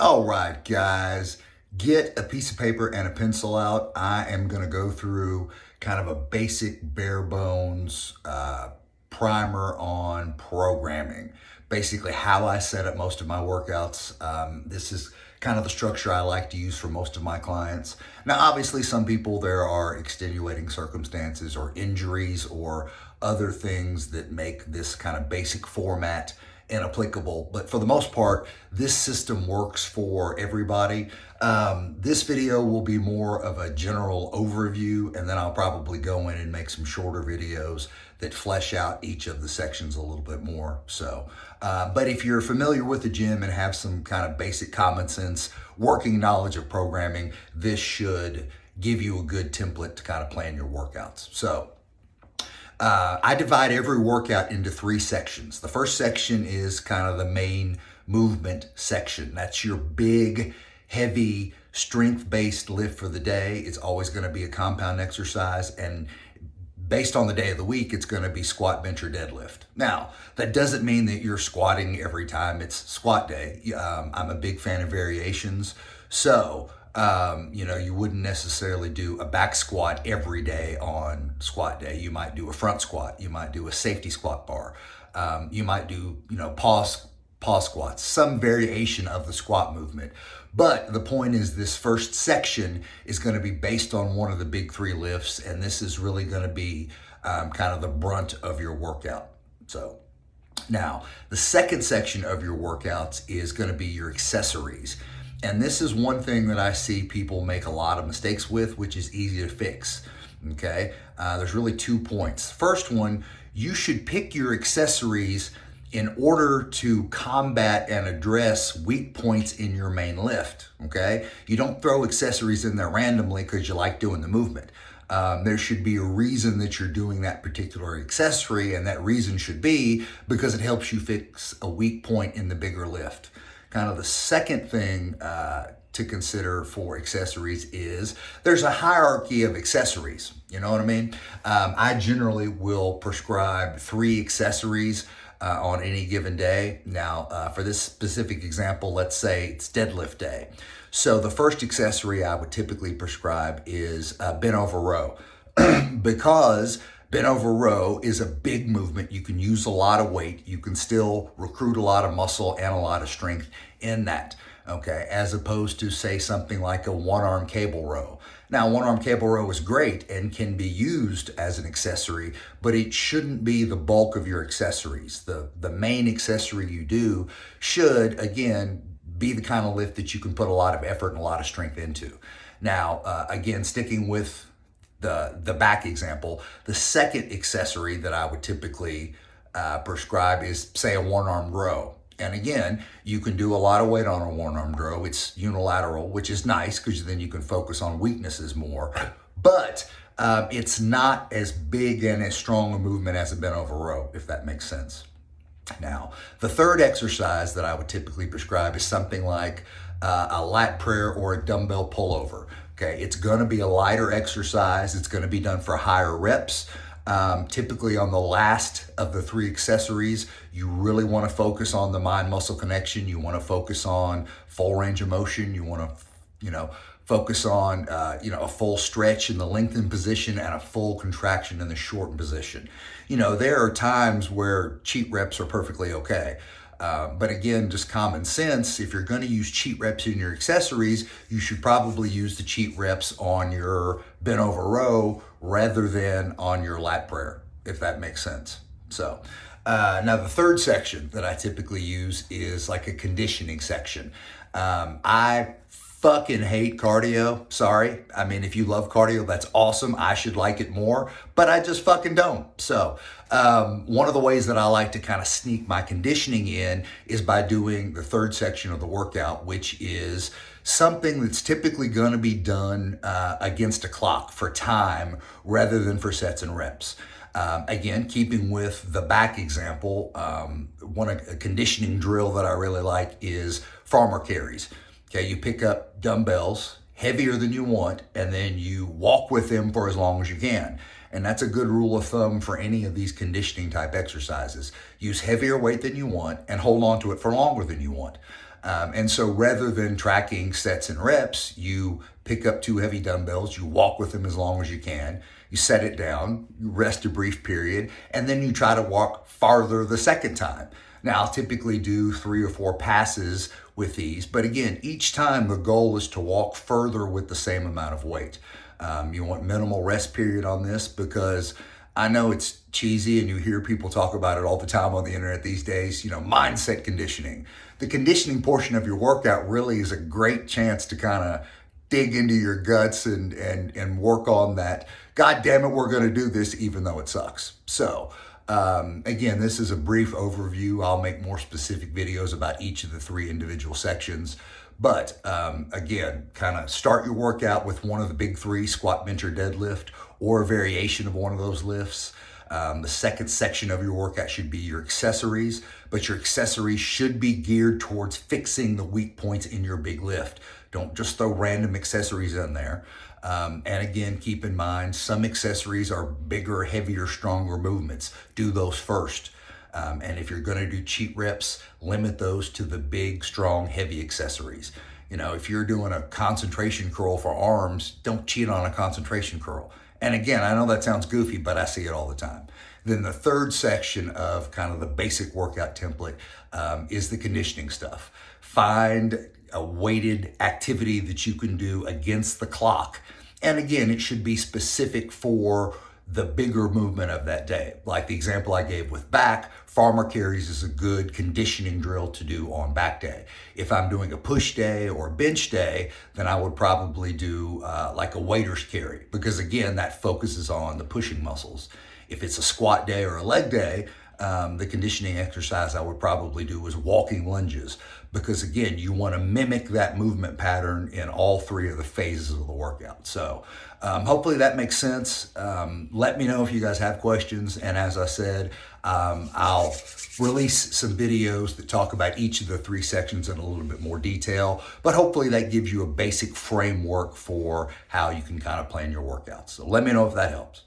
All right, guys, get a piece of paper and a pencil out. I am going to go through kind of a basic bare bones primer on programming. Basically, how I set up most of my workouts. This is kind of the structure I like to use for most of my clients. Now, obviously, some people, there are extenuating circumstances or injuries or other things that make this kind of basic format inapplicable, but for the most part, this system works for everybody. This video will be more of a general overview, and then I'll probably go in and make some shorter videos that flesh out each of the sections a little bit more. But if you're familiar with the gym and have some kind of basic common sense working knowledge of programming, this should give you a good template to kind of plan your workouts. I divide every workout into 3 sections. The first section is kind of the main movement section. That's your big, heavy, strength-based lift for the day. It's always going to be a compound exercise, and based on the day of the week, it's going to be squat, bench, or deadlift. Now, that doesn't mean that you're squatting every time it's squat day. I'm a big fan of variations. You wouldn't necessarily do a back squat every day on squat day. You might do a front squat. You might do a safety squat bar. You might do, pause squats, some variation of the squat movement. But the point is, this first section is going to be based on one of the big 3 lifts, and this is really going to be kind of the brunt of your workout. So now, the second section of your workouts is going to be your accessories. And this is one thing that I see people make a lot of mistakes with, which is easy to fix, okay? There's really 2 points. First one, you should pick your accessories in order to combat and address weak points in your main lift, okay? You don't throw accessories in there randomly because you like doing the movement. There should be a reason that you're doing that particular accessory, and that reason should be because it helps you fix a weak point in the bigger lift. Kind of the second thing to consider for accessories is there's a hierarchy of accessories. You know what I mean? I generally will prescribe 3 accessories on any given day. Now, for this specific example, let's say it's deadlift day. So the first accessory I would typically prescribe is bent over row because bent over row is a big movement. You can use a lot of weight. You can still recruit a lot of muscle and a lot of strength in that, okay? As opposed to, say, something like a one-arm cable row. Now, one-arm cable row is great and can be used as an accessory, but it shouldn't be the bulk of your accessories. The main accessory you do should, again, be the kind of lift that you can put a lot of effort and a lot of strength into. Now, again, sticking with the back example, the second accessory that I would typically prescribe is, say, a one-armed row. And again, you can do a lot of weight on a one-armed row. It's unilateral, which is nice because then you can focus on weaknesses more. But it's not as big and as strong a movement as a bent over row, if that makes sense. Now, the third exercise that I would typically prescribe is something like a lat prayer or a dumbbell pullover. Okay, it's going to be a lighter exercise. It's going to be done for higher reps. Typically on the last of the 3 accessories, you really want to focus on the mind-muscle connection. You want to focus on full range of motion. You want to, focus on, a full stretch in the lengthened position and a full contraction in the shortened position. There are times where cheat reps are perfectly okay. But again, just common sense, if you're going to use cheat reps in your accessories, you should probably use the cheat reps on your bent over row rather than on your lat prayer, if that makes sense. Now the third section that I typically use is like a conditioning section. I fucking hate cardio. Sorry. I mean, if you love cardio, that's awesome. I should like it more, but I just fucking don't. One of the ways that I like to kind of sneak my conditioning in is by doing the third section of the workout, which is something that's typically going to be done against a clock for time rather than for sets and reps. Again, keeping with the back example, a conditioning drill that I really like is farmer carries. Okay, you pick up dumbbells heavier than you want, and then you walk with them for as long as you can. And that's a good rule of thumb for any of these conditioning type exercises. Use heavier weight than you want and hold on to it for longer than you want. And so rather than tracking sets and reps, you pick up 2 heavy dumbbells, you walk with them as long as you can, you set it down, you rest a brief period, and then you try to walk farther the second time. Now, I'll typically do 3 or 4 passes with these, but again, each time the goal is to walk further with the same amount of weight. You want minimal rest period on this because I know it's cheesy and you hear people talk about it all the time on the internet these days, mindset conditioning. The conditioning portion of your workout really is a great chance to kind of dig into your guts and work on that. God damn it, we're going to do this even though it sucks. So again, this is a brief overview. I'll make more specific videos about each of the 3 individual sections. But again, kind of start your workout with one of the big 3, squat, bench, or deadlift, or a variation of one of those lifts. The second section of your workout should be your accessories, but your accessories should be geared towards fixing the weak points in your big lift. Don't just throw random accessories in there. And again, keep in mind, some accessories are bigger, heavier, stronger movements. Do those first. And if you're going to do cheat reps, limit those to the big, strong, heavy accessories. If you're doing a concentration curl for arms, don't cheat on a concentration curl. And again, I know that sounds goofy, but I see it all the time. Then the third section of kind of the basic workout template is the conditioning stuff. Find a weighted activity that you can do against the clock. And again, it should be specific for the bigger movement of that day. Like the example I gave with back, farmer carries is a good conditioning drill to do on back day. If I'm doing a push day or a bench day, then I would probably do like a waiter's carry, because again, that focuses on the pushing muscles. If it's a squat day or a leg day, the conditioning exercise I would probably do is walking lunges, because again, you want to mimic that movement pattern in all 3 of the phases of the workout. So hopefully that makes sense. Let me know if you guys have questions. And as I said, I'll release some videos that talk about each of the 3 sections in a little bit more detail, but hopefully that gives you a basic framework for how you can kind of plan your workouts. So let me know if that helps.